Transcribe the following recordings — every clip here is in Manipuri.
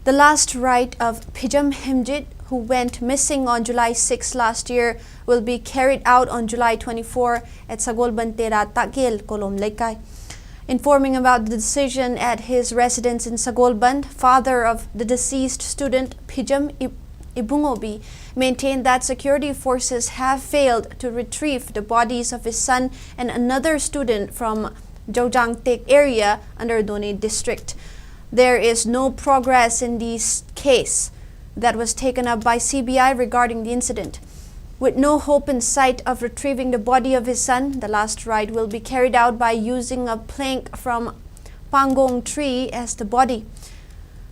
The last rite of Phijam Himjit, who went missing on July 6 last year, will be carried out on July 24 at Sagolbantera Takil, Kolom Lekai. Informing about the decision at his residence in Sagolband, father of the deceased student Phijam Ibungobi maintained that security forces have failed to retrieve the bodies of his son and another student from Jojangtek area under Doni district. There is no progress in this case that was taken up by CBI regarding the incident. With no hope in sight of retrieving the body of his son, the last rite will be carried out by using a plank from Pangong tree as the body.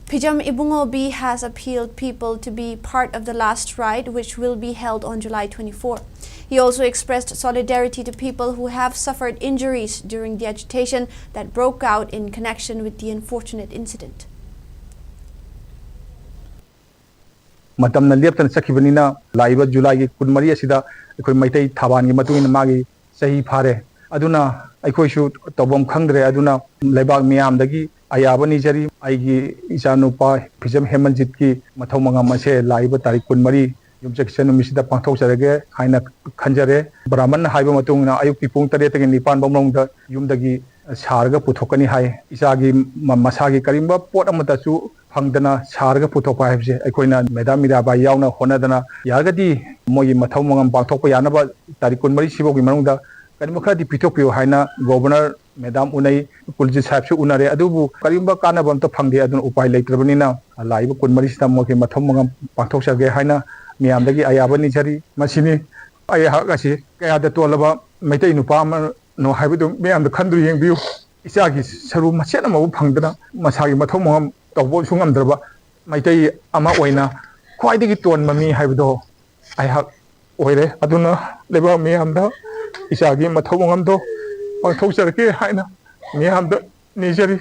Phijam Ibungobi has appealed people to be part of the last rite, which will be held on July 24. He also expressed solidarity to people who have suffered injuries during the agitation that broke out in connection with the unfortunate incident. Matam na liap tan sakhibanina laiba July gi kunmari asida ekhoi maitai thaban gi matuin magi sahi phare aduna ekhoi shu tobom khangdre aduna leibak miyam dagi ayabani jari aigi isanupa Phijam Hemanjit ki mathau mangam ase laiba tarik kunmari yumjaksan misida pangthok jarage haina khanjare brahman haiba matungna ayuk pi pung 8 tagi 9 bomlongda yumdagi sarga puthokani hai isagi masagi karimba pot amata chu phangdana sarga puthokpa haibse aikoina medam miraba yauna honadana yargadi mogi mathau mangam pangthokpa yanaba tarik kunmari sibogi manungda karimba khadi pithokpio haina governor Madam Unai Kulji Sahib su unare adubu karimba kanaba amta phangde adun upai leitrabanina laiba kunmari sita mogi mathau mangam pangthok sage haina miyamdagi ayabani jari masini ayahagasi kayada tolaba maitai nupa no haibudu miyamda khandu yengbiu isagi saru machena mabu phangdana masagi mathau mangam tawbo sungamdraba maitai ama oina khwaidagi ton mami haibudo ayahak oire aduna leba miyamda isagi mathau mangam do pangthok jarke haina miyamda nijari